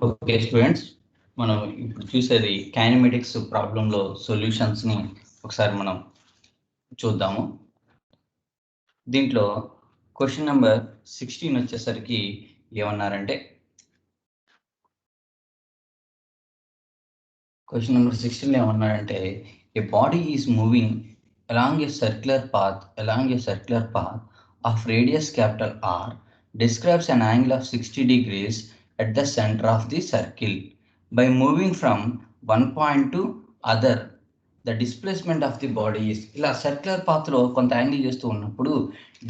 Okay students, మనం ఇప్పుడు చూసేది కైనమెటిక్స్ ప్రాబ్లంలో సొల్యూషన్స్ని ఒకసారి మనం చూద్దాము. దీంట్లో క్వశ్చన్ నెంబర్ 16 వచ్చేసరికి ఏమన్నారంటే, క్వశ్చన్ నెంబర్ 16 ఏమన్నారంటే, a body is moving along a circular path of radius capital R describes an angle of 60 degrees at the center of the circle. By moving from one point to other, the displacement of the body is. ఇలా circular పాత్లో కొంత angle చేస్తూ ఉన్నప్పుడు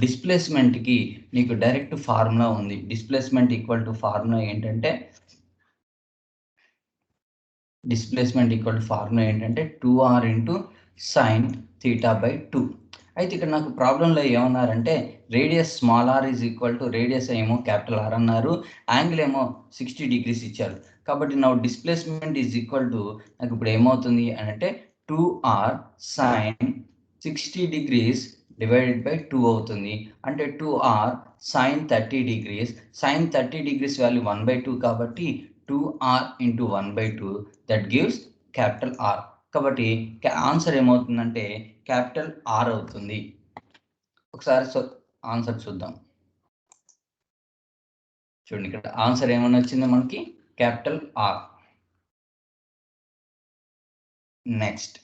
డిస్ప్లేస్మెంట్కి నీకు direct formula ఉంది. Displacement equal to formula ఏంటంటే, displacement equal to formula ఏంటంటే 2r into sine theta by 2. అయితే ఇక్కడ నాకు ప్రాబ్లంలో ఏమన్నారంటే, radius small R is equal to, radius ఏమో క్యాపిటల్ ఆర్ అన్నారు, యాంగిల్ ఏమో 60 డిగ్రీస్ ఇచ్చారు. కాబట్టి నా డిస్ప్లేస్మెంట్ ఈజ్ ఈక్వల్ టు నాకు ఇప్పుడు ఏమవుతుంది అని అంటే 2r sign 60 degrees divided by 2 అవుతుంది. అంటే 2r sine 30 degrees. Sine 30 degrees value 1/2 కాబట్టి 2r into 1/2 that gives capital R. కాబట్టి ఆన్సర్ ఏమవుతుందంటే క్యాపిటల్ ఆర్ అవుతుంది. ఒకసారి ఆన్సర్ చూద్దాం. చూడండి, ఇక్కడ ఆన్సర్ ఏమని వచ్చింది మనకి, capital R. Next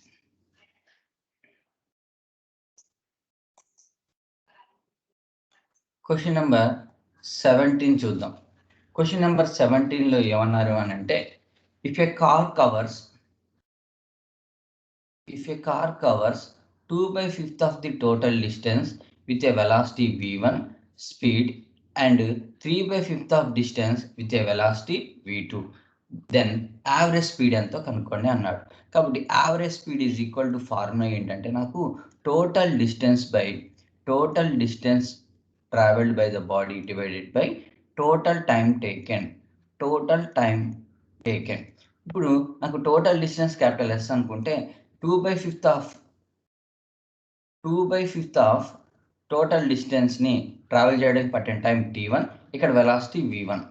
question number 17 చూద్దాం. క్వశ్చన్ నెంబర్ 17లో ఏమన్నారు అని అంటే, if a car covers 2/5 of the total distance with a velocity v1 speed and 3/5 of distance with a velocity v2, then average speed ఎంతో కనుక్కోండి అన్నాడు. కాబట్టి average speed is equal to formula ఏంటంటే, నాకు total distance travelled by the body divided by total time taken. ఇప్పుడు నాకు total distance capital yes అనుకుంటే 2/5 of total డిస్టెన్స్ని travel చేయడానికి పట్టిన టైం t1, ఇక్కడ వెలాసిటీ v1.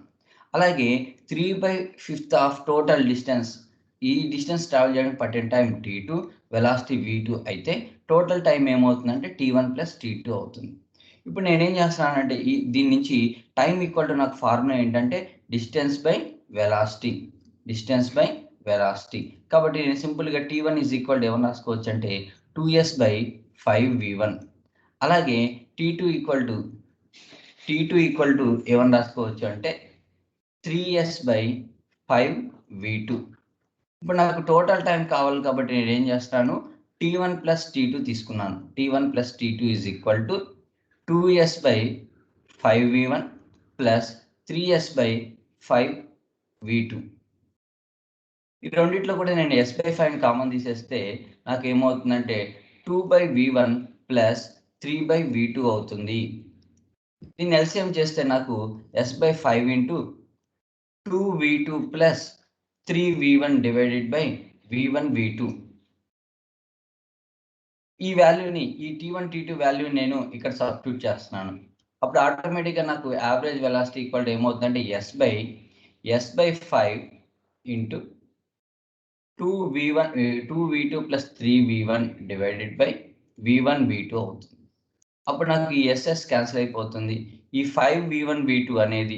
అలాగే 3/5 ఆఫ్ టోటల్ డిస్టెన్స్, ఈ డిస్టెన్స్ ట్రావెల్ చేయడానికి పట్టిన టైం t2, వెలాసిటీ v2 అయితే టోటల్ టైం ఏమవుతుందంటే t1 + t2 అవుతుంది. ఇప్పుడు నేనేం చేస్తున్నానంటే, దీని నుంచి టైం ఈక్వల్ టు నాకు ఫార్ములా ఏంటంటే డిస్టెన్స్ బై వెలాసిటీ. కాబట్టి నేను సింపుల్గా t1 ఈజ్ ఈక్వల్ టు ఏమని రాసుకోవచ్చు అంటే 2s/5v1. అలాగే t2 ఈక్వల్ టు ఏమని రాసుకోవచ్చు అంటే 3s/5v2. ఇప్పుడు నాకు టోటల్ టైం కావాలి కాబట్టి నేను ఏం చేస్తాను, t1 + t2 తీసుకున్నాను. t1 + t2 is equal to 2s/5v1 plus 3s/5v2. ఈ రెండిట్లో కూడా నేను s/5 కామన్ తీసేస్తే నాకు ఏమవుతుందంటే 2/v1 ప్లస్ 3/v2 అవుతుంది. దీన్ని ఎల్సిఎం చేస్తే నాకు s/5 into 2v2 plus 3v1 divided by v1 v2. ఈ వాల్యూని, ఈ t1 t2 వాల్యూని నేను ఇక్కడ సబ్స్టిట్యూట్ చేస్తున్నాను. అప్పుడు ఆటోమేటిక్గా నాకు యావరేజ్ వెలాసిటీ ఈక్వల్ ఏమవుతుందంటే s/5 into 2v2 plus 3v1 divided by v1 v2 అవుతుంది. అప్పుడు నాకు ఈ ఎస్ఎస్ క్యాన్సిల్ అయిపోతుంది. ఈ 5v1 v2 అనేది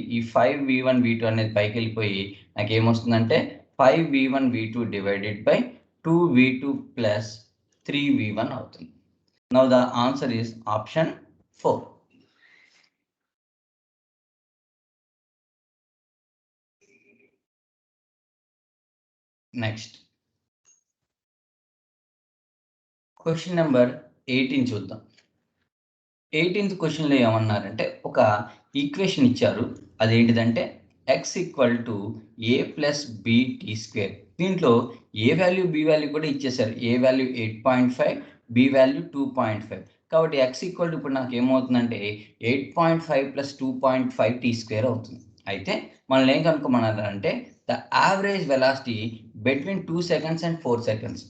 పైకి వెళ్ళిపోయి నాకు ఏమొస్తుందంటే 5v1 v2 divided by 2v2 plus 3v1 అవుతుంది. Now the answer is option 4. Next question number 18 చూద్దాం. 18th క్వశ్చన్లో ఏమన్నారంటే, ఒక ఈక్వేషన్ ఇచ్చారు. అదేంటిదంటే x = a + b t². దీంట్లో ఏ వాల్యూ బి వాల్యూ కూడా ఇచ్చేసారు. ఏ వాల్యూ 8.5, బి వాల్యూ 2.5. కాబట్టి x ఈక్వల్ టు ఇప్పుడు నాకు ఏమవుతుందంటే 8.5 ప్లస్ 2.5 t² అవుతుంది. అయితే మనల్ని ఏం కనుక్కోమన్నారంటే the average velocity between 2 seconds and 4 seconds.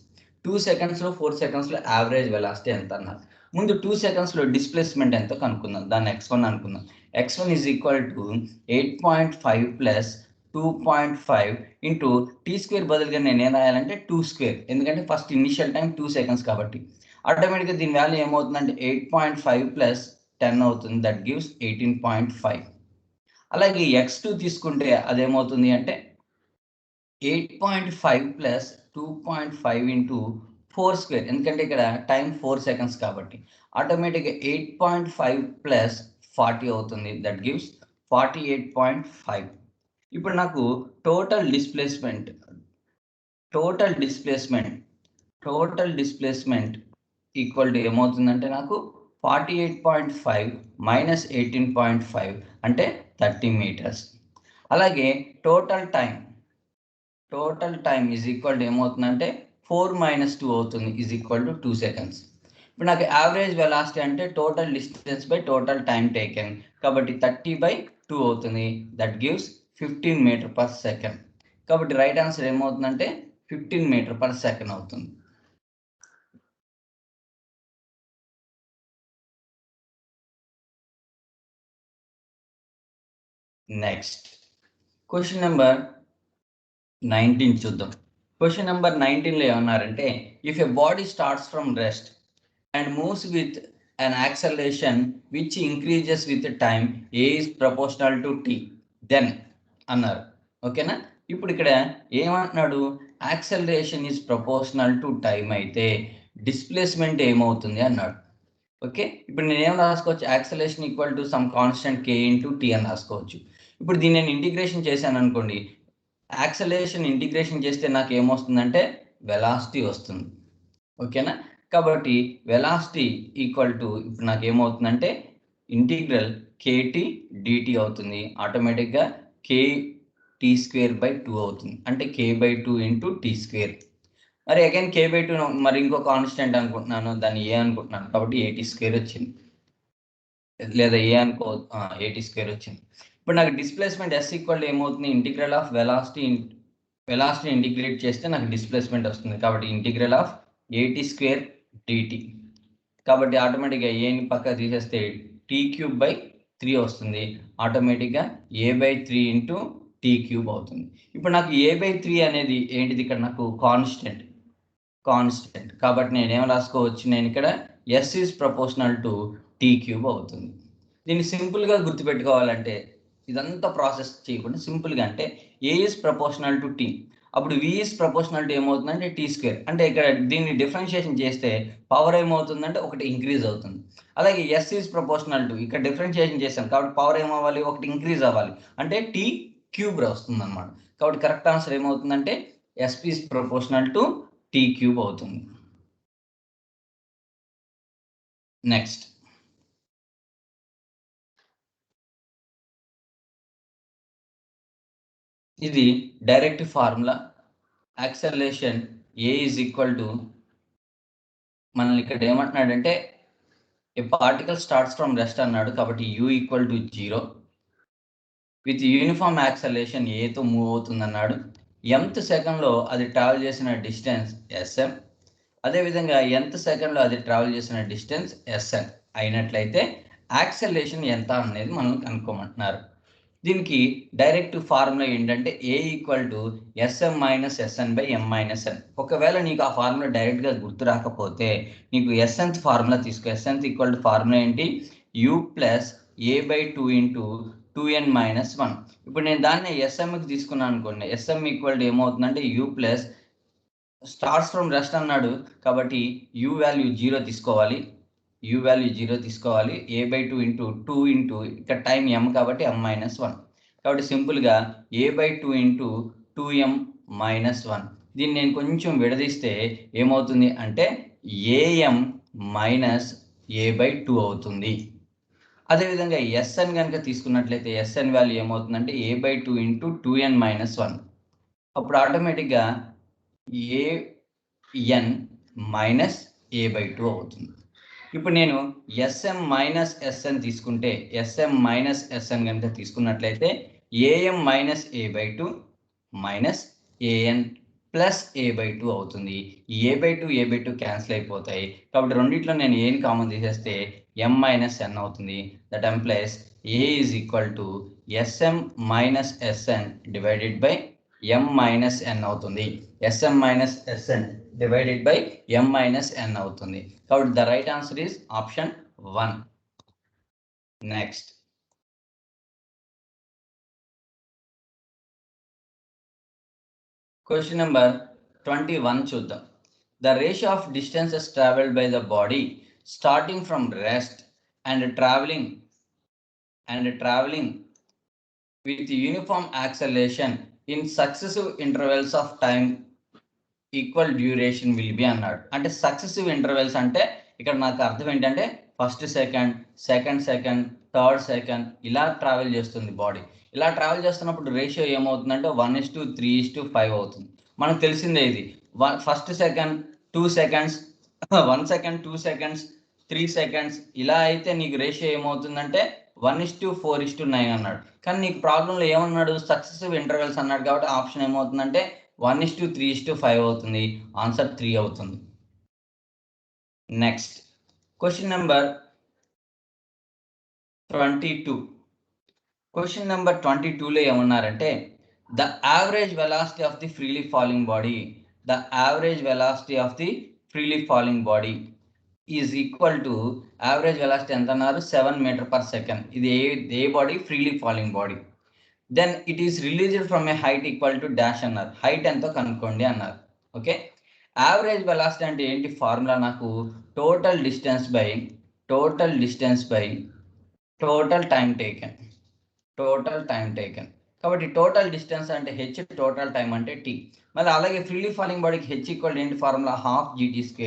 2 సెకండ్స్లో 4 సెకండ్స్లో యావరేజ్ వెలాసిటీ ఎంత అన్నారు. ముందు 2 సెకండ్స్లో డిస్ప్లేస్మెంట్ ఎంతో కనుక్కుందాం. దాన్ని x1 అనుకుందాం. x1 is equal to 8.5 plus 2.5 into t² బదులుగా నేను ఏం రాయాలంటే 2², ఎందుకంటే ఫస్ట్ ఇనిషియల్ టైం 2 సెకండ్స్ కాబట్టి. ఆటోమేటిక్గా దీని వాల్యూ ఏమవుతుందంటే 8.5 ప్లస్ 10 అవుతుంది, దట్ గివ్స్ 18.5. అలాగే x2 తీసుకుంటే అదేమవుతుంది అంటే 8.5 ప్లస్ 2.5 ఇంటూ 4², ఎందుకంటే ఇక్కడ టైం 4 సెకండ్స్ కాబట్టి. ఆటోమేటిక్గా 8.5 ప్లస్ 40 అవుతుంది, దట్ గివ్స్ 48.5. ఇప్పుడు నాకు టోటల్ డిస్ప్లేస్మెంట్ ఈక్వల్ టు ఏమవుతుందంటే నాకు 48.5 మైనస్ 18.5 అంటే 30 మీటర్స్. అలాగే total time is equal to ఏమవుతుందంటే 4 మైనస్ 2 అవుతుంది, ఈజ్ ఈక్వల్ టు 2 సెకండ్స్. ఇప్పుడు నాకు యావరేజ్ వెలాసిటీ అంటే total distance by total time taken, కాబట్టి 30/2 అవుతుంది, that gives 15 metre per second. కాబట్టి రైట్ ఆన్సర్ ఏమవుతుందంటే 15 మీటర్ పర్ సెకండ్ అవుతుంది. నెక్స్ట్ క్వశ్చన్ నెంబర్ 19 చూద్దాం. క్వశ్చన్ నెంబర్ 19లో ఏమన్నారంటే if a body starts from rest and moves with an acceleration which increases with time a is proportional to t then అన్నారు. ఓకేనా? ఇప్పుడు ఇక్కడ ఏమంటున్నాడు, acceleration is proportional to time అయితే displacement ఏమవుతుంది అన్నాడు. ఓకే, ఇప్పుడు నేను ఏం రాసుకోవచ్చు, acceleration equal to some constant k into T అని రాసుకోవచ్చు. ఇప్పుడు దీన్ని నేను ఇంటిగ్రేషన్ చేశాను అనుకోండి, యాక్సలరేషన్ ఇంటిగ్రేషన్ చేస్తే నాకు ఏమొస్తుందంటే వెలాసిటీ వస్తుంది. ఓకేనా? కాబట్టి వెలాసిటీ ఈక్వల్ టు ఇప్పుడు నాకు ఏమవుతుందంటే ఇంటిగ్రల్ కేటీ డిటి అవుతుంది. ఆటోమేటిక్గా kt²/2 అవుతుంది, అంటే k/2 ఇంటూ t². మరి అగైన్ k/2 మరి ఇంకో కాన్స్టెంట్ అనుకుంటున్నాను, దాన్ని ఏ అనుకుంటున్నాను కాబట్టి at² వచ్చింది, లేదా ఏ అనుకో at² వచ్చింది. ఇప్పుడు నాకు డిస్ప్లేస్మెంట్ s ఈక్వల్ ఏమవుతుంది, ఇంటిగ్రల్ ఆఫ్ వెలాసిటీ ఇంటిగ్రేట్ చేస్తే నాకు డిస్ప్లేస్మెంట్ వస్తుంది, కాబట్టి ఇంటిగ్రల్ ఆఫ్ at² dt. కాబట్టి ఆటోమేటిక్గా ఏని పక్క తీసేస్తే t³/3 వస్తుంది, ఆటోమేటిక్గా a/3 ఇంటూ t³ అవుతుంది. ఇప్పుడు నాకు a/3 అనేది ఏంటిది, ఇక్కడ నాకు కాన్స్టెంట్. కాబట్టి నేను ఏం రాసుకోవచ్చు, నేను ఇక్కడ s is proportional to t³ అవుతుంది. దీన్ని సింపుల్గా గుర్తుపెట్టుకోవాలంటే ఇదంతా ప్రాసెస్ చేయకుండా సింపుల్గా అంటే a is proportional to t, అప్పుడు v ఈజ్ ప్రపోర్షనల్ టు ఏమవుతుందంటే t², అంటే ఇక్కడ దీన్ని డిఫరెన్షియేషన్ చేస్తే పవర్ ఏమవుతుందంటే ఒకటి ఇంక్రీజ్ అవుతుంది. అలాగే s ఈజ్ ప్రపోర్షనల్ టు, ఇక్కడ డిఫరెన్షియేషన్ చేశాను కాబట్టి పవర్ ఏమవ్వాలి, ఒకటి ఇంక్రీజ్ అవ్వాలి, అంటే t³ వస్తుంది అనమాట. కాబట్టి కరెక్ట్ ఆన్సర్ ఏమవుతుందంటే s is proportional to t³ అవుతుంది. నెక్స్ట్ ఇది direct formula. Acceleration a is equal to, మనల్ని ఇక్కడ ఏమంటున్నాడంటే a particle starts from rest అన్నాడు, కాబట్టి u equal to 0 with uniform acceleration ఏతో మూవ్ అవుతుంది అన్నాడు. mth సెకండ్లో అది ట్రావెల్ చేసిన డిస్టెన్స్ sm, అదేవిధంగా nth సెకండ్లో అది ట్రావెల్ చేసిన డిస్టెన్స్ sn అయినట్లయితే యాక్సలరేషన్ ఎంత అనేది మనం కనుక్కోమంటున్నారు. దీనికి డైరెక్ట్ ఫార్ములా ఏంటంటే a equal to sm minus sn/m-n. ఒకవేళ నీకు ఆ ఫార్ములా డైరెక్ట్గా గుర్తు రాకపోతే నీకు ఎస్ఎన్త్ ఫార్ములా తీసుకో. ఎస్ఎన్త్ ఈక్వల్ టు ఫార్ములా ఏంటి, u plus a/2 into 2n-1. ఇప్పుడు నేను దాన్ని ఎస్ఎంకి తీసుకున్నాను అనుకోండి, ఎస్ఎం ఈక్వల్ టు ఏమవుతుందంటే u plus starts from rest అన్నాడు కాబట్టి u వాల్యూ 0 తీసుకోవాలి, a/2 ఇంటూ 2 ఇంటూ ఇక్కడ టైం m కాబట్టి m-1. కాబట్టి సింపుల్గా a/2 ఇంటూ 2m-1. దీన్ని నేను కొంచెం విడదీస్తే ఏమవుతుంది అంటే am మైనస్ a/2 అవుతుంది. అదేవిధంగా ఎస్ఎన్ కనుక తీసుకున్నట్లయితే ఎస్ఎన్ వాల్యూ ఏమవుతుందంటే a/2 ఇంటూ 2n-1. అప్పుడు ఆటోమేటిక్గా an మైనస్ a/2 అవుతుంది. ఇప్పుడు నేను ఎస్ఎం మైనస్ ఎస్ఎన్ తీసుకుంటే ఎస్ఎం మైనస్ ఎస్ఎన్ కనుక తీసుకున్నట్లయితే AM minus A/2 minus AN plus A/2 అవుతుంది. ఈ A/2 క్యాన్సిల్ అయిపోతాయి. కాబట్టి రెండిట్లో నేను ఏని కామన్ తీసేస్తే ఎం మైనస్ ఎన్ అవుతుంది. That implies A is equal to SM minus SN divided by M minus N అవుతుంది. SM minus SN divided by M minus N అవుతుంది. కాబట్టి the right answer is option 1. Next question number 21 చూద్దాం. The ratio of distances traveled by the body starting from rest and traveling with uniform acceleration in successive intervals of time equal duration will be అన్నాడు. అంటే successive intervals అంటే ఇక్కడ నాకు అర్థం ఏంటంటే first second, third second ఇలా travel చేస్తుంది body. ఇలా ట్రావెల్ చేస్తున్నప్పుడు రేషియో ఏమవుతుందంటే 1:3:5 అవుతుంది. మనకు తెలిసిందే ఇది. First second 2 seconds, 1 second, 2 seconds, 3 seconds ఇలా అయితే నీకు రేషియో ఏమవుతుందంటే 1:4:9 అన్నాడు. కానీ నీకు ప్రాబ్లంలో ఏమన్నాడు, సక్సెసివ్ ఇంటర్వెల్స్ అన్నాడు. కాబట్టి ఆప్షన్ ఏమవుతుందంటే 1:3:5 అవుతుంది. ఆన్సర్ 3 అవుతుంది. Next question number 22. Question number 22లో ఏమన్నారంటే the average velocity of the freely falling body is equal to average velocity ఎంత అన్నారు, 7 m/s. ఇది a body, freely falling body. Then it is released from a height equal to dash అన్నారు. Height ఎంతో కనుక్కోండి అన్నారు. Okay, average velocity అంటే ఏంటి formula, నాకు total distance by total time taken. కాబట్టి టోటల్ డిస్టెన్స్ అంటే హెచ్, టోటల్ టైం అంటే టీ. మళ్ళీ అలాగే ఫ్రీలీ ఫాలింగ్ బాడీకి హెచ్ ఈక్వల్ ఏంటి ఫార్ములా, 12 GT²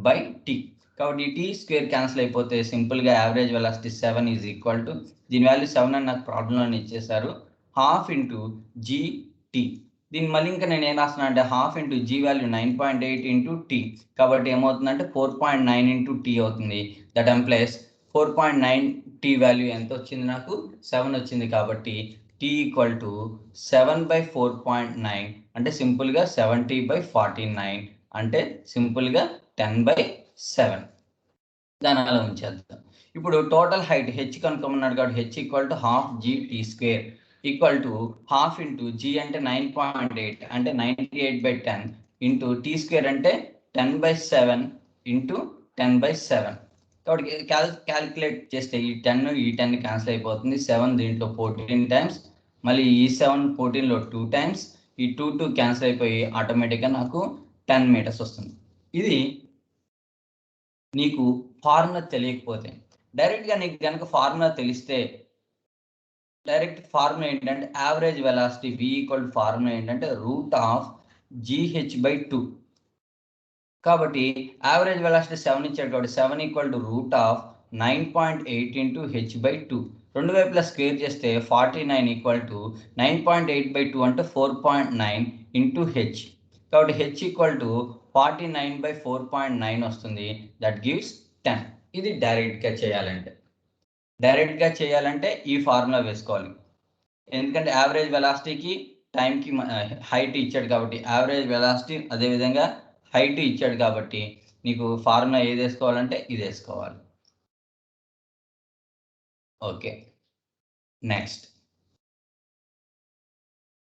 / T. కాబట్టి ఈ T² క్యాన్సిల్ అయిపోతే సింపుల్గా average velocity 7 is equal to, దీని వాల్యూ 7 అని నాకు ప్రాబ్లంలో ఇచ్చేసారు, 12 × GT. దీన్ని మళ్ళీ ఇంకా నేను ఏం రాస్తున్నా అంటే 12 G వాల్యూ 9.8 × T. కాబట్టి ఏమవుతుందంటే 4.9 × T అవుతుంది. దట్ ఎంప్లైస్ 4.9 T వాల్యూ ఎంత వచ్చింది, నాకు 7 వచ్చింది. కాబట్టి T ఈక్వల్ టు 7/4.9 అంటే సింపుల్గా 70/49 అంటే సింపుల్గా 10/7. దాని అలా ఉంచేద్దాం. ఇప్పుడు టోటల్ హైట్ హెచ్ కనుక్కోమన్నాడు కాబట్టి H equal to 12GT² equal to 12 × G అంటే 9.8 అంటే 98/10 ఇంటూ T² అంటే 10/7 ఇంటూ 10/7. కాబట్టి క్యాలిక్యులేట్ చేస్తే ఈ 10 క్యాన్సిల్ అయిపోతుంది. 7 దీంట్లో 14 టైమ్స్, మళ్ళీ ఈ 7 14లో 2 టైమ్స్, ఈ 2 క్యాన్సిల్ అయిపోయి ఆటోమేటిక్గా నాకు 10 meters వస్తుంది. ఇది నీకు ఫార్ములా తెలియకపోతే, డైరెక్ట్గా నీకు కనుక ఫార్ములా తెలిస్తే డైరెక్ట్ ఫార్ములా ఏంటంటే average velocity V equal formula ఏంటంటే √GH/2. కాబట్టి యావరేజ్ వెలాసిటీ 7 ఇచ్చాడు కాబట్టి 7 ఈక్వల్ టు √9.8 × H/2. రెండు వైపులా స్క్వేర్ చేస్తే 49 ఈక్వల్ టు 9.8/2 అంటే 4.9 × H. కాబట్టి H ఈక్వల్ టు 49/4.9 వస్తుంది. That gives 10. ఇది డైరెక్ట్గా చేయాలంటే ఈ ఫార్ములా వేసుకోవాలి. ఎందుకంటే యావరేజ్ వెలాసిటీకి టైంకి హైట్ ఇచ్చాడు కాబట్టి యావరేజ్ వెలాసిటీ అదేవిధంగా హైట్ ఇచ్చాడు కాబట్టి నీకు ఫార్ములా ఏది వేసుకోవాలంటే ఇది వేసుకోవాలి. ఓకే, నెక్స్ట్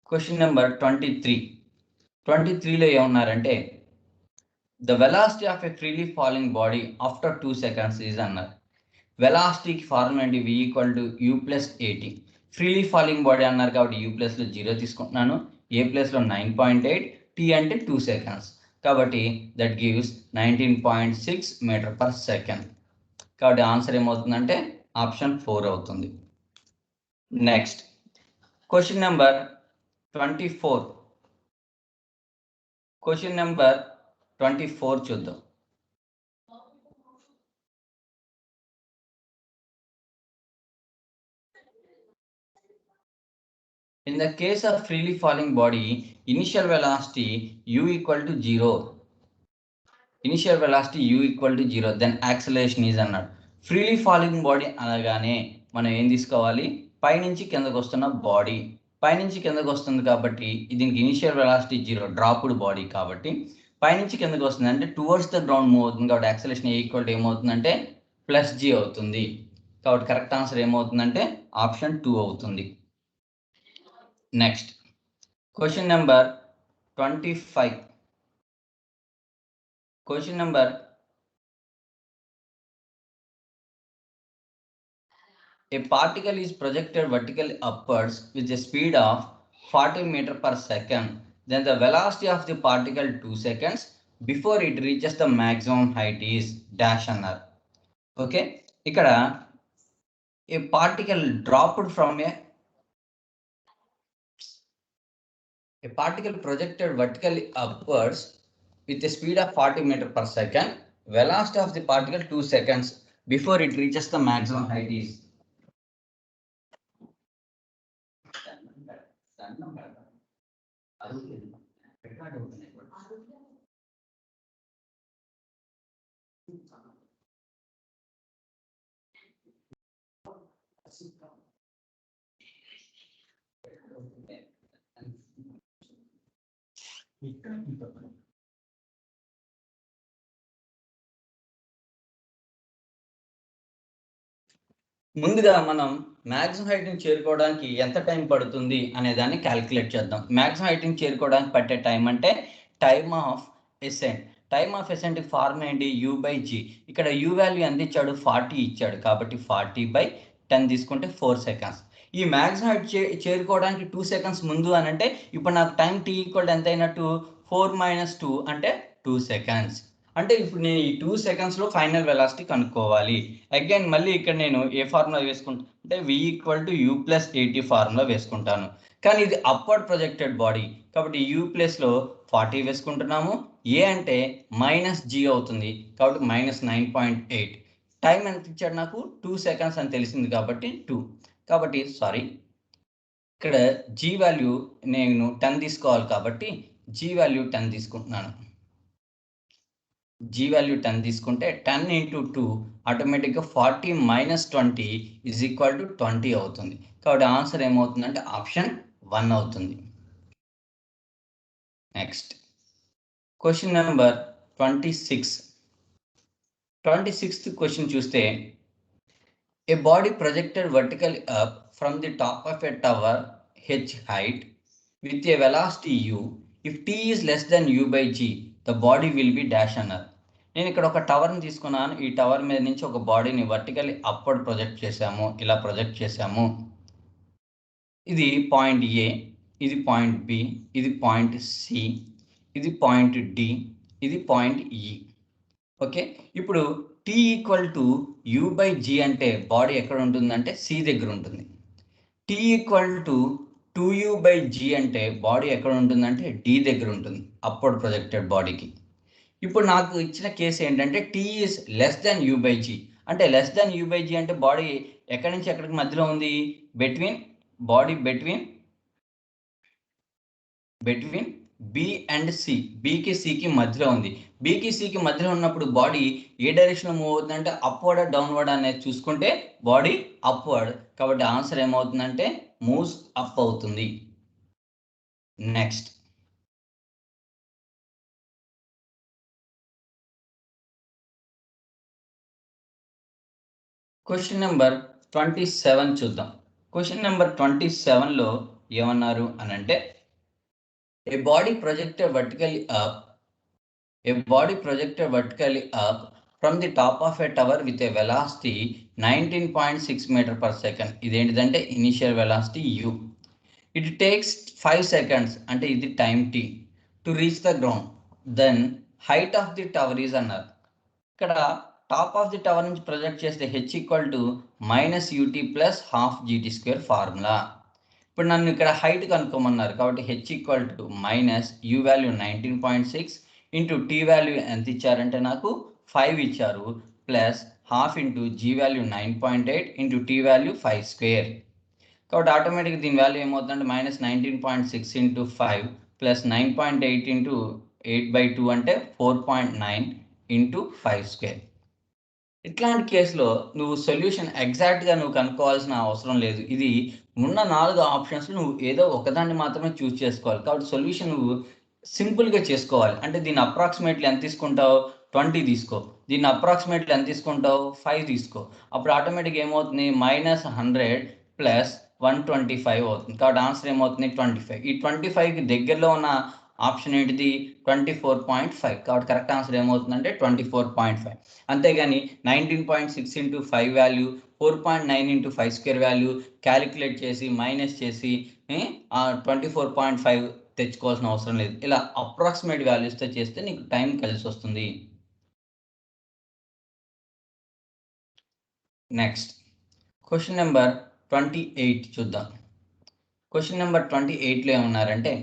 క్వశ్చన్ నెంబర్ 23లో ఏమన్నారంటే the velocity of a freely falling body after 2 seconds is అన్నారు. వెలాసిటీకి ఫార్ములా ఏంటి, V equal to U+AT. Freely falling body అన్నారు కాబట్టి U+లో 0 తీసుకుంటున్నాను, A+లో 9.8, T అంటే 2 seconds. కాబట్టి దట్ గివ్స్ 19.6 m/s. కాబట్టి ఆన్సర్ ఏమవుతుందంటే ఆప్షన్ 4 అవుతుంది. నెక్స్ట్ క్వశ్చన్ నెంబర్ 24 చూద్దాం. In the case of freely falling body, initial velocity U equal to 0. Initial velocity u equal to 0, then acceleration is అన్నాడు. ఫ్రీలీ ఫాలింగ్ బాడీ అనగానే మనం ఏం తీసుకోవాలి, పైనుంచి కిందకు వస్తున్న బాడీ, పైనుంచి కిందకు వస్తుంది కాబట్టి దీనికి ఇనిషియల్ వెలాసిటీ 0, డ్రాప్డ్ బాడీ కాబట్టి పైనుంచి కిందకు వస్తుంది అంటే టువర్డ్స్ ద గ్రౌండ్ మూవ్ అవుతుంది కాబట్టి యాక్సలరేషన్ ఏ ఈక్వల్ టు ఏమవుతుందంటే +g అవుతుంది. కాబట్టి కరెక్ట్ ఆన్సర్ ఏమవుతుందంటే ఆప్షన్ 2 అవుతుంది. Next question number 25. Question number a particle is projected vertically upwards with a speed of 40 meter per second. Then the velocity of the particle 2 seconds before it reaches the maximum height is dash annar. Okay, ikkada a particle dropped from a particle projected vertically upwards with a speed of 40 meter per second. Velocity of the particle 2 seconds before it reaches the maximum height is ముందుగా మనం maximum height ని చేరుకోవడానికి ఎంత time పడుతుంది అనే దాన్ని calculate చేద్దాం. Maximum height ని చేరుకోవడానికి పట్టే టైం అంటే time of Accent. Time of Accent formula ఏంటి, u/g. ఇక్కడ u వాల్యూ ఎంత ఇచ్చాడు, 40 ఇచ్చాడు కాబట్టి 40/10 తీసుకుంటే 4 సెకండ్స్. ఈ మ్యాక్సిమం హైట్ చేరుకోవడానికి 2 సెకండ్స్ ముందు అని అంటే ఇప్పుడు నాకు టైం t ఈక్వల్ ఎంత అయినట్టు 4 - 2 అంటే 2 సెకండ్స్. అంటే ఇప్పుడు నేను ఈ 2 సెకండ్స్లో ఫైనల్ వెలాసిటీ కనుక్కోవాలి. అగైన్ మళ్ళీ ఇక్కడ నేను ఏ ఫార్ములా వేసుకుంటా అంటే v equal to u plus at formula వేసుకుంటాను. కానీ ఇది అప్వర్డ్ ప్రొజెక్టెడ్ బాడీ కాబట్టి u ప్లస్లో 40 వేసుకుంటున్నాము. ఏ అంటే -g అవుతుంది కాబట్టి -9.8. టైం ఎంత ఇచ్చాడు నాకు, 2 సెకండ్స్ అని తెలిసింది కాబట్టి 2. కాబట్టి సారీ, ఇక్కడ g వాల్యూ నేను 10 తీసుకోవాలి కాబట్టి g వాల్యూ 10 తీసుకుంటున్నాను. g వాల్యూ 10 తీసుకుంటే 10 × 2 ఆటోమేటిక్గా 40 - 20 = 20 అవుతుంది. కాబట్టి ఆన్సర్ ఏమవుతుందంటే ఆప్షన్ 1 అవుతుంది. Next question number 26. 26th question చూస్తే a body projected vertical up from the top of a tower h height with a velocity u. If t is less than u/g, the body will be dash అన్నారు. నేను ఇక్కడ ఒక టవర్ని తీసుకున్నాను. ఈ tower మీద నుంచి ఒక బాడీని వర్టికల్లీ అప్వర్డ్ ప్రొజెక్ట్ చేశాము. ఇలా ప్రొజెక్ట్ చేశాము. ఇది పాయింట్ ఏ, ఇది పాయింట్ బి, ఇది పాయింట్ సి, ఇది పాయింట్ డి, ఇది పాయింట్ ఈ. ఓకే, ఇప్పుడు t ఈక్వల్ టు u/g అంటే బాడీ ఎక్కడ ఉంటుందంటే సి దగ్గర ఉంటుంది. t ఈక్వల్ టు 2u/g అంటే బాడీ ఎక్కడ ఉంటుందంటే డి దగ్గర ఉంటుంది అప్వర్డ్ ప్రొజెక్టెడ్ బాడీకి. ఇప్పుడు నాకు ఇచ్చిన కేసు ఏంటంటే t is less than u/g అంటే లెస్ దెన్ u/g అంటే బాడీ ఎక్కడి నుంచి ఎక్కడికి మధ్యలో ఉంది, బిట్వీన్ బి అండ్ సి, బికి సికి మధ్యలో ఉంది. బికి సికి మధ్యలో ఉన్నప్పుడు బాడీ ఏ డైరెక్షన్లో మూవ్ అవుతుందంటే అప్వర్డ్ డౌన్వర్డ్ అనేది చూసుకుంటే బాడీ అప్వర్డ్ కాబట్టి ఆన్సర్ ఏమవుతుందంటే మూవ్స్ అప్ అవుతుంది. నెక్స్ట్ క్వశ్చన్ నెంబర్ 27 చూద్దాం. క్వశ్చన్ నెంబర్ 27లో ఏమన్నారు అని అంటే a body projected vertically up from the top of a tower with a velocity 19.6 meter per second. ఇదేంటిదంటే initial velocity u. It takes 5 seconds అంటే ఇది time t to reach the ground. Then height of the tower is అన్నారు. ఇక్కడ top of the tower నుంచి project చేస్తే h equal to -ut plus ½ GT² formula. ఇప్పుడు నన్ను ఇక్కడ హైట్ కనుక్కోమన్నారు కాబట్టి h equal to -u value 19.6 into t value ఎంత ఇచ్చారంటే నాకు 5 ఇచ్చారు plus ½ g value 9.8 into t value 5² కాబట్టి ఆటోమేటిక్గా దీని వాల్యూ ఏమవుతుందంటే -19.6 ఇంటూ 5 ప్లస్ 9.8 ఇంటూ 8/2 అంటే 4.9 ఇంటూ 5 స్క్వేర్. ఇట్లాంటి కేసులో నువ్వు సొల్యూషన్ ఎగ్జాక్ట్గా నువ్వు కనుక్కోవాల్సిన అవసరం లేదు. ఇది ఉన్న 4 ఆప్షన్స్ నువ్వు ఏదో ఒకదాన్ని మాత్రమే చూస్ చేసుకోవాలి. కాబట్టి సొల్యూషన్ నువ్వు సింపుల్గా చేసుకోవాలి. అంటే దీన్ని అప్రాక్సిమేట్లీ ఎంత తీసుకుంటావు? 20 తీసుకో. దీన్ని అప్రాక్సిమేట్లీ ఎంత తీసుకుంటావు? 5 తీసుకో. అప్పుడు ఆటోమేటిక్గా ఏమవుతుంది? -100 ప్లస్ 125 అవుతుంది. కాబట్టి ఆన్సర్ ఏమవుతుంది? 25. ఈ 25కి దగ్గరలో ఉన్న ఆప్షన్ ఏంటిది? 24.5. కాబట్టి కరెక్ట్ ఆన్సర్ ఏమవుతుందంటే 24.5. అంతేగాని 19.6 into 5 value, 4.9 into 5 square value calculate చేసి మైనస్ చేసి 24.5 తెచ్చుకోవాల్సిన అవసరం లేదు. ఇలా అప్రాక్సిమేట్ వాల్యూస్తో చేస్తే నీకు టైం కలిసి వస్తుంది. నెక్స్ట్ క్వశ్చన్ నెంబర్ 28 చూద్దాం. క్వశ్చన్ నెంబర్ 28లో ఏమన్నారంటే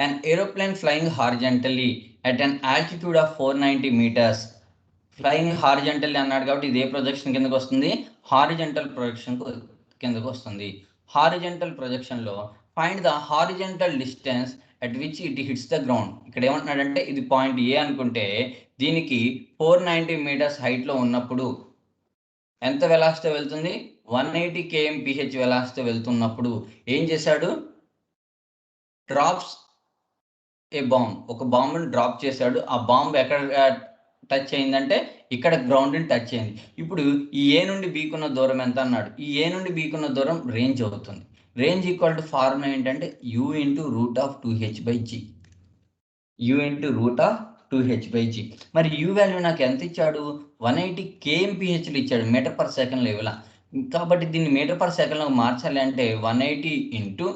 an aeroplane flying horizontally at an altitude of 490 meters. Flying horizontal అన్నాడు కాబట్టి ఇది ఏ ప్రొజెక్షన్ కిందకు వస్తుంది? హారిజెంటల్ ప్రొజెక్షన్ కిందకు వస్తుంది. హారిజెంటల్ ప్రొజెక్షన్లో find the horizontal distance at which it hits the ground. ఇక్కడ ఏమంటున్నాడంటే ఇది పాయింట్ ఏ అనుకుంటే దీనికి 490 మీటర్స్ హైట్లో ఉన్నప్పుడు ఎంత వెలాసిటీ వెళ్తుంది? 180 kmph వెలాసిటీ వెళ్తున్నప్పుడు ఏం చేశాడు? డ్రాప్స్ ఏ బాంబ్, ఒక బాంబుని డ్రాప్ చేశాడు. ఆ బాంబ్ ఎక్కడ టచ్ అయిందంటే ఇక్కడ గ్రౌండ్ని టచ్ అయింది. ఇప్పుడు ఈ ఏ నుండి బీకున్న దూరం ఎంత అన్నాడు? ఈ ఏ నుండి బీకున్న దూరం రేంజ్ అవుతుంది. రేంజ్ ఈక్వల్ టు ఫార్ములా ఏంటంటే u into √2h/g. u into √2h/g. మరి u వాల్యూ నాకు ఎంత ఇచ్చాడు? 180 kmph ఇచ్చాడు, మీటర్ పర్ సెకండ్ లెవెల్. కాబట్టి దీన్ని మీటర్ పర్ సెకండ్లో మార్చాలి అంటే 180 ఇంటూ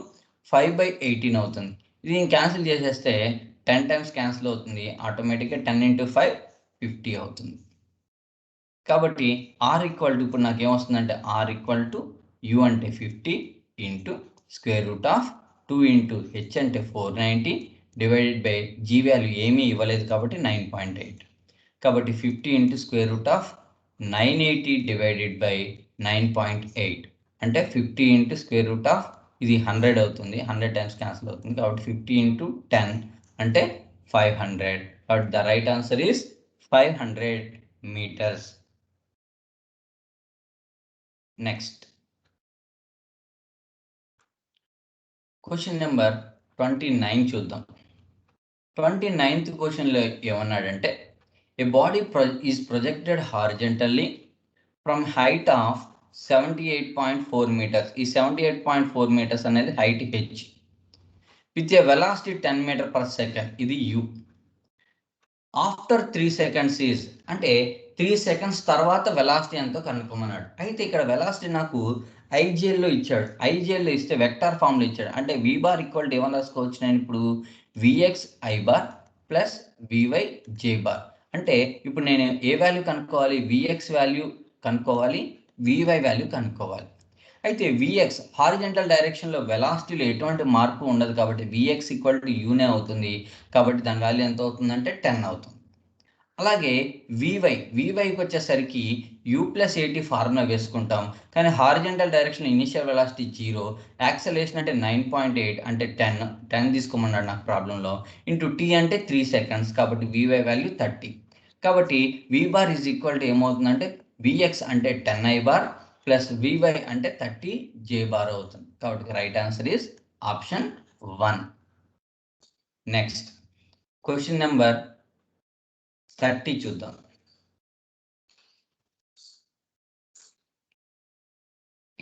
5/18 అవుతుంది. దీన్ని క్యాన్సిల్ చేసేస్తే 10 టైమ్స్ క్యాన్సిల్ అవుతుంది. ఆటోమేటిక్గా 10 ఇంటూ 5 50 అవుతుంది. కాబట్టి ఆర్ ఈక్వల్ టు ఇప్పుడు నాకు ఏమొస్తుందంటే ఆర్ ఈక్వల్ టు యూ అంటే 50 ఇంటూ √2 ఇంటూ హెచ్ అంటే 490 డివైడెడ్ బై జీ వాల్యూ ఏమీ ఇవ్వలేదు కాబట్టి 9.8. కాబట్టి 50 ఇంటూ √980 డివైడెడ్ బై 9.8 అంటే 50 ఇంటూ ఇది 100 అవుతుంది. 100 టైమ్స్ క్యాన్సిల్ అవుతుంది కాబట్టి 50 ఇంటూ 10 అంటే 500. కాబట్టి the right answer is 500 meters. Next question number 29 చూద్దాం. 29th క్వశ్చన్లో ఏమన్నాడంటే a body is projected horizontally from height of 78.4 meters. ఈ 78.4 meters అనేది height h with a velocity 10 meter per second. ఇది u. ఆఫ్టర్ 3 seconds ఈజ్ అంటే 3 seconds తర్వాత velocity ఎంతో కనుక్కోమన్నాడు. అయితే ఇక్కడ వెలాసిటీ నాకు ఐజేల్లో ఇచ్చాడు. ఐజేల్లో ఇస్తే వెక్టార్ ఫామ్లో ఇచ్చాడు. అంటే v బార్ ఈక్వల్ టు ఏమని రాసుకోవచ్చు నేను ఇప్పుడు? vx i bar plus vy j bar. అంటే ఇప్పుడు నేను ఏ వాల్యూ కనుక్కోవాలి? vx వాల్యూ కనుక్కోవాలి, vy వాల్యూ కనుక్కోవాలి. అయితే vx హారిజెంటల్ డైరెక్షన్లో వెలాసిటీలో ఎటువంటి మార్పు ఉండదు కాబట్టి vx ఈక్వల్ టు యూనే అవుతుంది. కాబట్టి దాని వాల్యూ ఎంత అవుతుందంటే 10 అవుతుంది. అలాగే vyకి వచ్చేసరికి u+at ఫార్ములా వేసుకుంటాం. కానీ horizontal direction initial velocity 0, acceleration అంటే 9.8 అంటే 10 తీసుకోమన్నాడు నాకు ప్రాబ్లంలో. ఇంటూ t అంటే 3 seconds కాబట్టి vy వాల్యూ 30. కాబట్టి v bar is equal to ఏమవుతుందంటే vx అంటే 10i బార్ ప్లస్ vy అంటే 30 j బార్ అవుతుంది. కాబట్టి right answer is option 1. Next question number 30 చూద్దాం.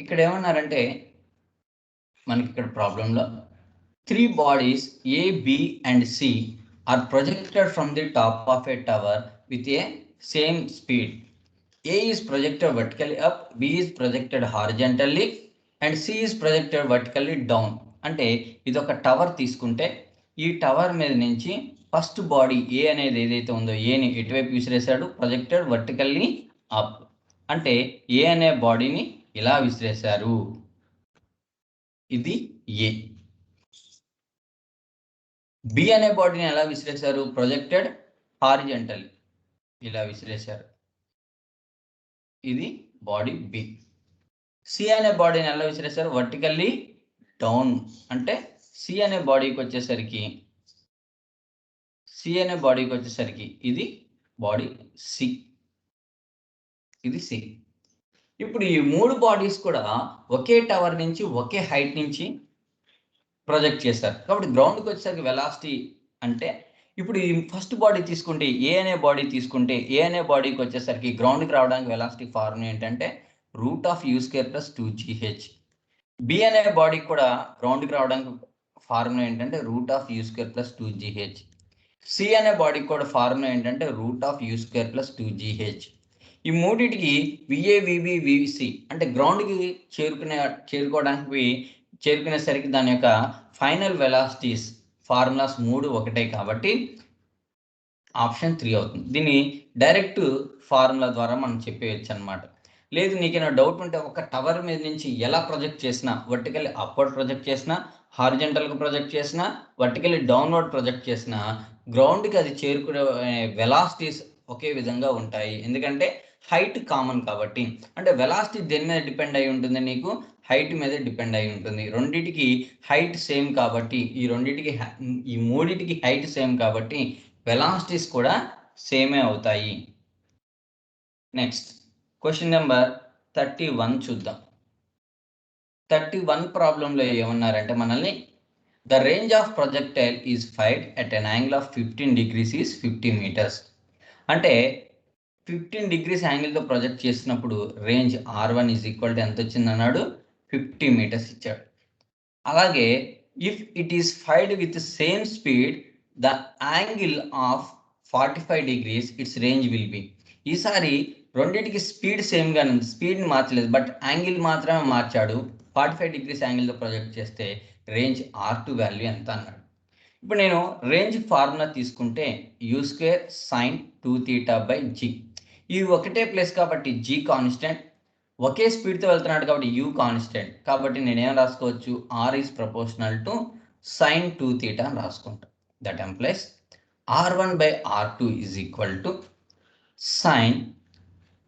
ఇక్కడ ఏమన్నారంటే మనకి ఇక్కడ ప్రాబ్లంలో 3 bodies A, B and C are projected from the top of a tower with a same speed. A is projected vertically up, B is projected horizontally and C is projected vertically down. అంటే ఇది ఒక tower తీసుకుంటే ఈ tower మీద నుంచి first body ఏ అనేది ఏదైతే ఉందో ఏని ఎటువైపు విసిరేశాడు? Projected vertically up. అంటే ఏ అనే బాడీని ఇలా విసిరేశారు. ఇది ఏ. బి అనే బాడీని ఎలా విసిరేశారు? ప్రొజెక్టెడ్ హారిజెంటల్ ఇలా విసిరేశారు. ఇది బాడీ బి. సి అనే బాడీని ఎలా విసిరేశారు? Vertically down. అంటే సి అనే బాడీకి వచ్చేసరికి ఇది బాడీ సి, ఇది సి. ఇప్పుడు ఈ 3 బాడీస్ కూడా ఒకే టవర్ నుంచి ఒకే హైట్ నుంచి ప్రొజెక్ట్ చేశారు. కాబట్టి గ్రౌండ్కి వచ్చేసరికి వెలాసిటీ అంటే ఇప్పుడు ఈ ఫస్ట్ బాడీ తీసుకుంటే ఏ అనే బాడీ తీసుకుంటే ఏ అనే బాడీకి వచ్చేసరికి గ్రౌండ్కి రావడానికి వెలాసిటీ ఫార్ములా ఏంటంటే √u² + 2gh. బి అనే బాడీకి కూడా గ్రౌండ్కి రావడానికి ఫార్ములా ఏంటంటే √u² + 2gh. సి అనే బాడీకి కూడా ఫార్ములా ఏంటంటే √u² + 2gh. ఈ మూడింటికి విఏ విబి విసి అంటే గ్రౌండ్కి చేరుకునేసరికి దాని యొక్క ఫైనల్ వెలాసిటీస్ ఫార్ములాస్ 3 ఒకటే కాబట్టి ఆప్షన్ 3 అవుతుంది. దీన్ని డైరెక్ట్ ఫార్ములా ద్వారా మనం చెప్పేయచ్చు అనమాట. లేదు నీకేమైనా డౌట్ ఉంటే ఒక టవర్ మీద నుంచి ఎలా ప్రొజెక్ట్ చేసినా, వర్టికల్లీ అప్వర్డ్ ప్రొజెక్ట్ చేసినా, హారిజంటల్గా ప్రొజెక్ట్ చేసినా, వర్టికల్లీ డౌన్వర్డ్ ప్రొజెక్ట్ చేసినా గ్రౌండ్కి అది చేరుకునే వెలాసిటీస్ ఒకే విధంగా ఉంటాయి. ఎందుకంటే హైట్ కామన్ కాబట్టి. అంటే వెలాసిటీ దేని మీద డిపెండ్ అయి ఉంటుంది? నీకు హైట్ మీద డిపెండ్ అయి ఉంటుంది. రెండింటికి హైట్ సేమ్ కాబట్టి ఈ మూడింటికి హైట్ సేమ్ కాబట్టి వెలాసిటీస్ కూడా సేమే అవుతాయి. నెక్స్ట్ క్వశ్చన్ నెంబర్ 31 చూద్దాం. 31 ప్రాబ్లంలో ఏమన్నారంటే మనల్ని the range of projectile is fired at an angle of 15 degrees is 50 meters. అంటే 15 degrees యాంగిల్తో ప్రొజెక్ట్ చేసినప్పుడు range R1 is equal to ఎంత వచ్చింది అన్నాడు? 50 meters ఇచ్చాడు. అలాగే if it is fired with same speed the angle of 45 degrees it's range will be. ఈసారి రెండింటికి speed సేమ్గానే ఉంది, స్పీడ్ని మార్చలేదు, బట్ యాంగిల్ మాత్రమే మార్చాడు. 45 degrees యాంగిల్తో ప్రొజెక్ట్ చేస్తే రేంజ్ R2 వాల్యూ ఎంత అన్నాడు. ఇప్పుడు నేను రేంజ్ ఫార్ములా తీసుకుంటే u² sin 2θ/g. ఇవి ఒకటే ప్లేస్ కాబట్టి g కాన్స్టెంట్, ఒకే స్పీడ్తో వెళ్తున్నాడు కాబట్టి u కాన్స్టెంట్. కాబట్టి నేనేం రాసుకోవచ్చు? r is proportional to sin 2θ అని రాసుకుంటాను. That implies R1/R2 is equal to sin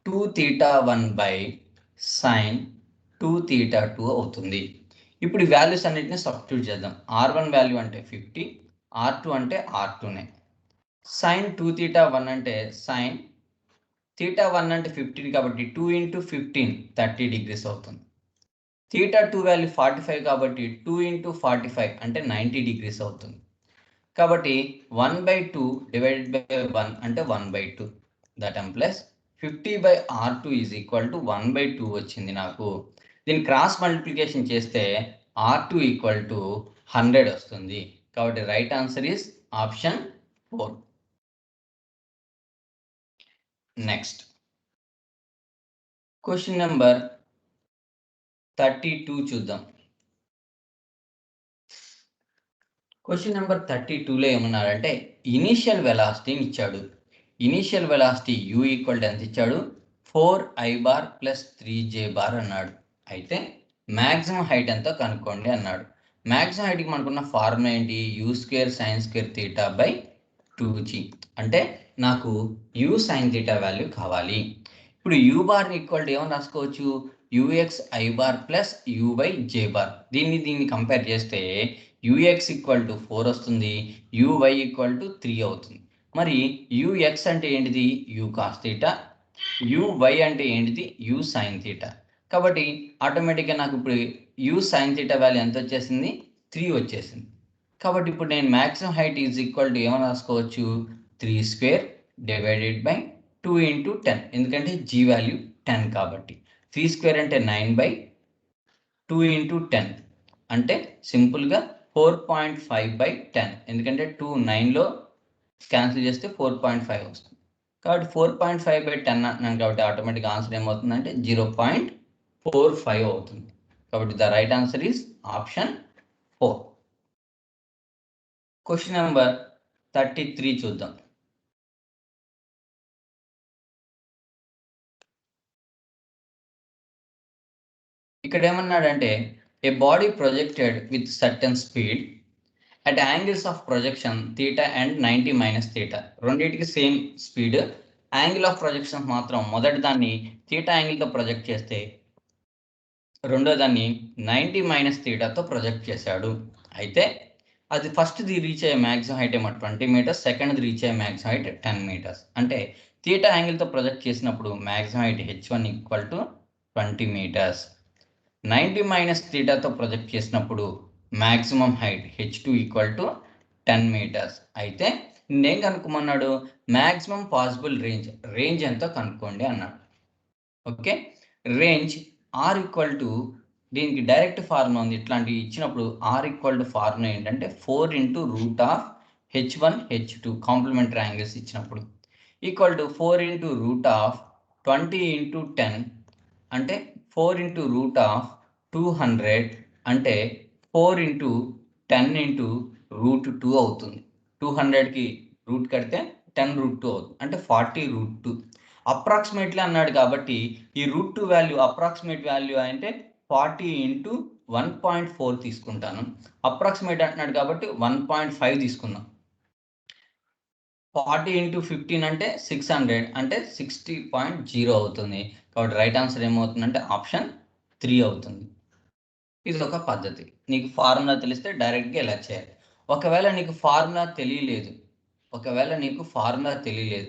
2θ1/sin 2θ2 అవుతుంది. ఇప్పుడు ఈ వాల్యూస్ అన్నిటిని సబ్స్టిట్యూట్ చేద్దాం. R1 వాల్యూ అంటే 50, R2 అంటే R2నే. sin 2θ1 అంటే sin θ1 అంటే 15 కాబట్టి 2 × 15 30 degrees అవుతుంది. θ2 వాల్యూ 45 కాబట్టి 2 × 45 అంటే 90 degrees అవుతుంది. కాబట్టి 1/2 డివైడెడ్ బై 1 అంటే 1/2. That implies 50/R2 is equal to 1/2 వచ్చింది నాకు. దీన్ని క్రాస్ మల్టిప్లికేషన్ చేస్తే R2 ఈక్వల్ టు 100 వస్తుంది. కాబట్టి right answer is option 4. Next question number 32 చూద్దాం. క్వశ్చన్ నెంబర్ 32లో ఏమన్నారంటే ఇనీషియల్ వెలాసిటీని ఇచ్చాడు. Initial velocity u equal to ఎంత ఇచ్చాడు? 4i bar plus 3j bar అన్నాడు. అయితే మ్యాక్సిమం హైట్ ఎంతో కనుక్కోండి అన్నాడు. మ్యాక్సిమం హైట్కి మనకున్న ఫార్ములా ఏంటి? u² sin² θ/2g. అంటే నాకు u sin θ వాల్యూ కావాలి. ఇప్పుడు u బార్ ఈక్వల్ టు ఏమని రాసుకోవచ్చు? ux(i bar plus u/j bar. దీన్ని కంపేర్ చేస్తే ux ఈక్వల్ టు 4 వస్తుంది, uy ఈక్వల్ టు 3 అవుతుంది. మరి ux అంటే ఏంటిది? u cos θ, uy అంటే ఏంటిది? u sin θ. కాబట్టి ఆటోమేటిక్గా నాకు ఇప్పుడు u sin θ వాల్యూ ఎంత వచ్చేసింది? 3 వచ్చేసింది. కాబట్టి ఇప్పుడు నేను maximum height is equal to ఏమని రాసుకోవచ్చు? 3² డివైడెడ్ బై 2 × 10. ఎందుకంటే g వాల్యూ 10 కాబట్టి 3² అంటే 9/2 × 10 అంటే సింపుల్గా 4.5/10. ఎందుకంటే 2 9లో క్యాన్సిల్ చేస్తే 4.5 వస్తుంది. కాబట్టి 4.5/10 అంటున్నాను కాబట్టి ఆటోమేటిక్ ఆన్సర్ ఏమవుతుందంటే 0.45 అవుతుంది. కాబట్టి the right answer is option 4. Question number 33 చూద్దాం. ఇక్కడ ఏమన్నాడంటే a body projected with certain speed at angles of projection θ and 90 - θ. రెండింటికి same speed, angle of projection మాత్రం మొదటి దాన్ని θ యాంగిల్తో ప్రొజెక్ట్ చేస్తే రెండో దాన్ని 90 - θతో ప్రొజెక్ట్ చేశాడు. అయితే అది ఫస్ట్ది రీచ్ అయ్యే మ్యాక్సిమం హైట్ ఏమో 20 మీటర్స్, సెకండ్ది రీచ్ అయ్యే మ్యాక్సిమం హైట్ 10 మీటర్స్. అంటే థీటా యాంగిల్తో ప్రొజెక్ట్ చేసినప్పుడు maximum height h1 equal to 20 meters. 90 minus థీటాతో ప్రొజెక్ట్ చేసినప్పుడు maximum height h2 equal to 10 meters. అయితే నేనేం కనుక్కోమన్నాడు, మ్యాక్సిమం పాసిబుల్ రేంజ్ ఎంతో కనుక్కోండి అన్నాడు. Okay, range R equal to, దీనికి డైరెక్ట్ ఫార్ములా ఉంది. ఇట్లాంటివి ఇచ్చినప్పుడు ఆర్ ఈక్వల్ టు ఫార్ములా ఏంటంటే 4 into root of h1 h2 complementary angles ఇచ్చినప్పుడు equal to 4 into root of 20 into 10 అంటే 4 ఇంటూ రూట్ ఆఫ్ 200 అంటే 4 ఇంటూ 10 ఇంటూ రూట్ 2 అవుతుంది. 200కి రూట్ కడితే 10 రూట్ 2 అవుతుంది, అంటే 40 రూట్ 2. అప్రాక్సిమేట్లీ అన్నాడు కాబట్టి ఈ రూట్ 2 వాల్యూ అప్రాక్సిమేట్ వాల్యూ అంటే 40 ఇంటూ 1.4 తీసుకుంటాను. అప్రాక్సిమేట్ అంటున్నాడు కాబట్టి 1.5 తీసుకుందాం. 40 ఇంటూ 15 అంటే 600 అంటే 60.0 అవుతుంది. కాబట్టి రైట్ ఆన్సర్ ఏమవుతుందంటే ఆప్షన్ 3 అవుతుంది. ఇది ఒక పద్ధతి. నీకు ఫార్ములా తెలిస్తే డైరెక్ట్గా ఎలా చేయాలి. ఒకవేళ నీకు ఫార్ములా తెలియలేదు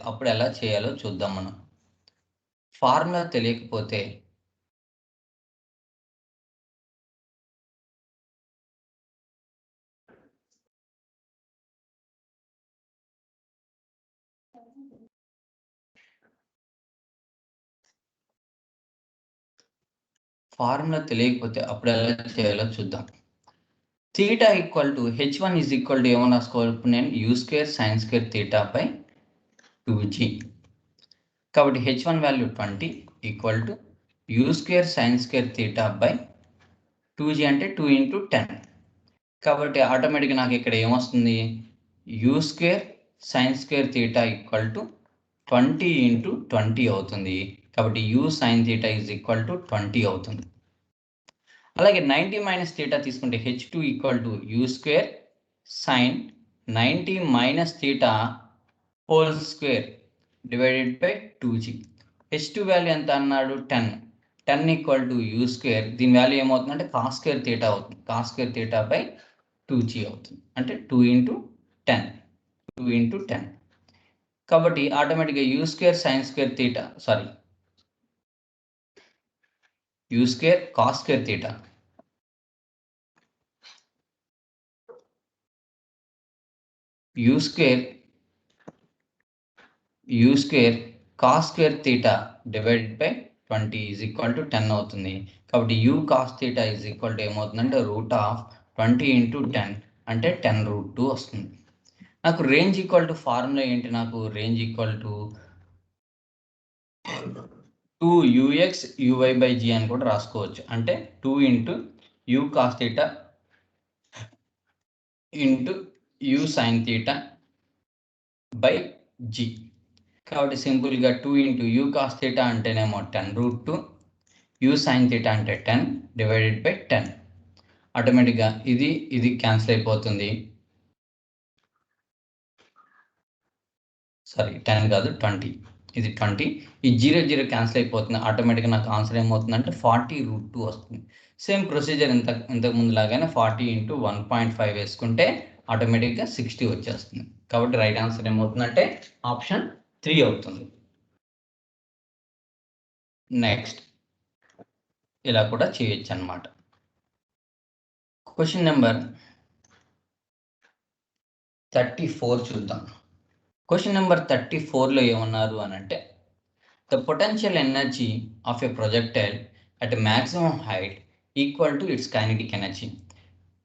అప్పుడు ఎలా చేయాలో చూద్దాం మనం. ఫార్ములా తెలియకపోతే అప్పుడు ఎలా చేయాలో చూద్దాం. Theta equal to h1 is equal to ఏమన్నా రాసుకోవాలి ఇప్పుడు నేను u² sin² theta by 2g. కాబట్టి h1 value 20 equal to u² sin² theta by 2g అంటే 2 ఇంటూ 10. కాబట్టి ఆటోమేటిక్గా నాకు ఇక్కడ ఏమొస్తుంది, u² sin² theta equal to 20 into 20 అవుతుంది. కాబట్టి u sin theta is equal to 20 అవుతుంది. అలాగే 90 మైనస్ థీటా తీసుకుంటే h2 equal to u² sin 90 minus theta whole square divided by 2g. h2 value ఎంత అన్నాడు, 10 ఈక్వల్ టు u², దీని value ఏమవుతుందంటే cos² theta అవుతుంది. cos² థీటా బై 2g అవుతుంది, అంటే 2 ఇంటూ 10. కాబట్టి ఆటోమేటిక్గా u² sin² theta u² cos² theta u² cos² theta divided by 20 is equal to 10 అవుతుంది. కాబట్టి u cos theta is equal to ఏమవుతుందంటే రూట్ ఆఫ్ 20 ఇంటూ 10 అంటే 10 రూట్ 2 వస్తుంది. నాకు రేంజ్ ఈక్వల్ టు ఫార్ములా ఏంటి, నాకు range equal to 2ux uy by g అని కూడా రాసుకోవచ్చు. అంటే 2 into u cos theta into u sin theta by g. కాబట్టి సింపుల్గా 2 ఇంటూ u cos థీటా అంటేనేమో 10 రూట్ 2, u sin థీటా అంటే 10 డివైడెడ్ బై 10. ఆటోమేటిక్గా ఇది క్యాన్సిల్ అయిపోతుంది. 10 కాదు 20, ఇది 20, ఈ 0 క్యాన్సిల్ అయిపోతుంది. ఆటోమేటిక్గా నాకు ఆన్సర్ ఏమవుతుందంటే 40 రూట్ 2 వస్తుంది. సేమ్ ప్రొసీజర్ ఇంతకు ముందు లాగానే 40 ఇంటూ 1.5 వేసుకుంటే ఆటోమేటిక్గా 60 వచ్చేస్తుంది. కాబట్టి రైట్ ఆన్సర్ ఏమవుతుందంటే ఆప్షన్ 3 అవుతుంది. నెక్స్ట్ ఇలా కూడా చేయొచ్చు అన్నమాట. క్వశ్చన్ నెంబర్ 34 చూద్దాం. క్వశ్చన్ నెంబర్ 34లో ఏమన్నారు అని అంటే, the potential energy of a projectile at maximum height equal to it's kinetic energy.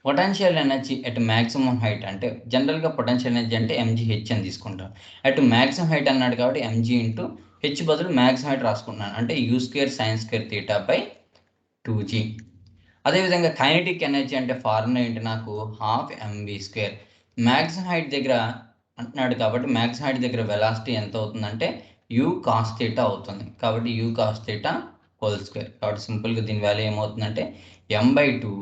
Potential energy at maximum height అంటే జనరల్గా పొటెన్షియల్ ఎనర్జీ అంటే mgh అని తీసుకుంటాం. అట్ మ్యాక్సిమం హైట్ అన్నాడు కాబట్టి mg ఇంటూ h బదులు మ్యాక్సిమం హైట్ రాసుకుంటున్నాను, అంటే u² sin² theta by 2g. అదేవిధంగా కైనెటిక్ ఎనర్జీ అంటే ఫార్ములా ఏంటి, నాకు ½ mv². మ్యాక్సిమం హైట్ దగ్గర అంటున్నాడు కాబట్టి మ్యాక్సిమం హైట్ దగ్గర వెలాసిటీ ఎంత అవుతుందంటే u cos థీటా అవుతుంది. కాబట్టి u cos theta whole square. కాబట్టి సింపుల్గా దీని వాల్యూ ఏమవుతుందంటే m/2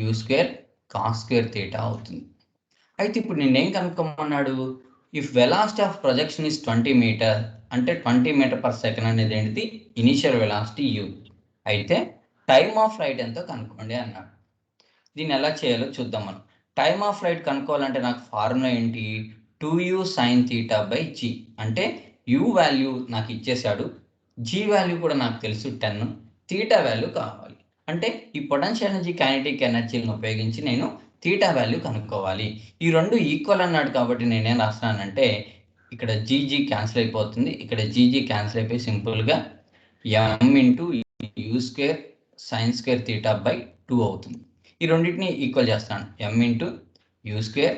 u² cos² థీటా అవుతుంది. అయితే ఇప్పుడు నేనేం కనుక్కోమన్నాడు, if velocity of projection is 20 meter అంటే 20 మీటర్ పర్ సెకండ్ అనేది ఏంటిది ఇనిషియల్ వెలాసిటీ u. అయితే టైమ్ ఆఫ్ ఫ్లైట్ ఎంతో కనుక్కోండి అన్నాడు. దీన్ని ఎలా చేయాలో చూద్దాం మనం. టైమ్ ఆఫ్ ఫ్లైట్ కనుక్కోవాలంటే నాకు ఫార్ములా ఏంటి, 2u sin θ బై g. అంటే u వాల్యూ నాకు ఇచ్చేసాడు, g వాల్యూ కూడా నాకు తెలుసు 10, θ వాల్యూ కావాలి. అంటే ఈ పొటెన్షియల్ ఎనర్జీ కైనెటిక్ ఎనర్జీలను ఉపయోగించి నేను θ వాల్యూ కనుక్కోవాలి. ఈ రెండు ఈక్వల్ అన్నాడు కాబట్టి నేనేం రాస్తున్నానంటే ఇక్కడ జీజీ క్యాన్సిల్ అయిపోతుంది, ఇక్కడ జీజీ క్యాన్సిల్ అయిపోయి సింపుల్గా m into u square sine square θ by 2 అవుతుంది. ఈ రెండింటిని ఈక్వల్ చేస్తాను, m into u square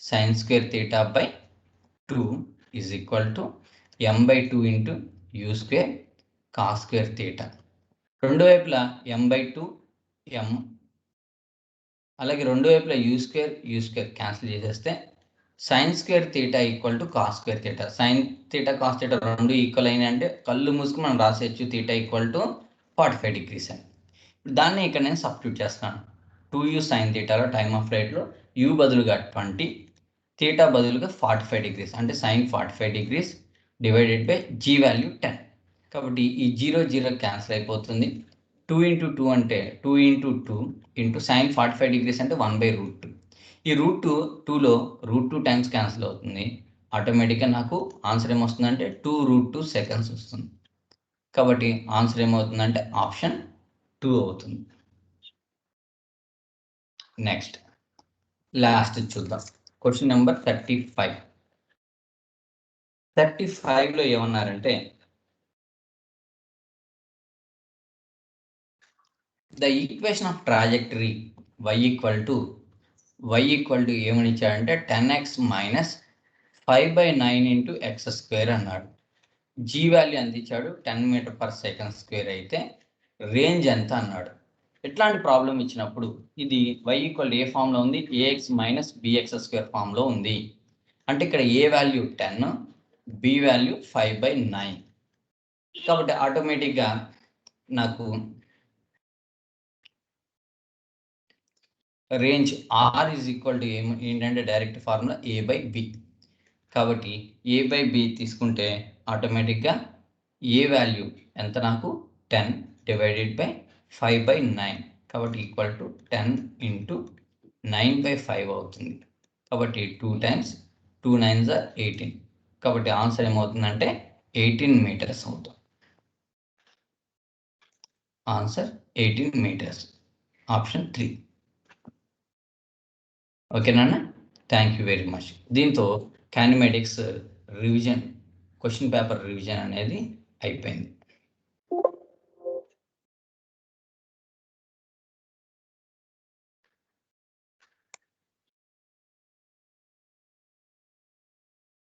sine square θ by 2 is equal to m by 2 into u square cos square θ. రెండు వైపులా m బై 2 m, అలాగే రెండు వైపులా యూ స్క్వేర్ క్యాన్సిల్ చేసేస్తే sine square θ equal to cos square θ. Sine θ cos θ రెండు equal అయినాయి అంటే కళ్ళు మూసుకుని మనం రాసేయచ్చు θ ఈక్వల్ టు 45 degrees అని. దాన్ని ఇక్కడ నేను సబ్స్టిట్యూట్ చేస్తాను. 2u sin θలో టైమ్ ఆఫ్ ఫ్లైట్లో u బదులుగా 20, θ బదులుగా 45 degrees అంటే sine 45 degrees divided by g value 10. కాబట్టి ఈ 0 క్యాన్సిల్ అయిపోతుంది. 2 ఇంటూ 2 అంటే 2 ఇంటూ 2 ఇంటూ సైన్ 45 degrees అంటే 1/√2. ఈ √2లో √2 టైమ్స్ క్యాన్సిల్ అవుతుంది. ఆటోమేటిక్గా నాకు ఆన్సర్ ఏమొస్తుందంటే 2√2 seconds వస్తుంది. కాబట్టి ఆన్సర్ ఏమవుతుందంటే ఆప్షన్ 2 అవుతుంది. నెక్స్ట్ లాస్ట్ చూద్దాం, క్వశ్చన్ నెంబర్ 35. 35లో ఏమన్నారంటే the equation of trajectory y equal to ఏమని ఇచ్చాడంటే 10x minus 5/9 into X square అన్నాడు. g వాల్యూ ఎంత ఇచ్చాడు, 10 m/s² అయితే రేంజ్ ఎంత అన్నాడు. ఇట్లాంటి ప్రాబ్లం ఇచ్చినప్పుడు ఇది y ఈక్వల్ ఏ ఫామ్లో ఉంది, ax మైనస్ bx² ఫామ్లో ఉంది. అంటే ఇక్కడ a వాల్యూ 10, b వాల్యూ 5/9. కాబట్టి ఆటోమేటిక్గా నాకు range r is equal to ఏంటంటే డైరెక్ట్ ఫార్ములా a/b. కాబట్టి a/b తీసుకుంటే ఆటోమేటిక్గా a వాల్యూ ఎంత నాకు 10 డివైడెడ్ బై 5/9. కాబట్టి ఈక్వల్ టు 10 ఇంటూ 9/5 అవుతుంది. కాబట్టి 2 times 2 9s are 18. కాబట్టి ఆన్సర్ ఏమవుతుందంటే 18 meters అవుతుంది. Answer 18 meters, option 3. ఓకేనా? Thank you very much. దీంతో kinematics revision, question paper revision అనేది అయిపోయింది.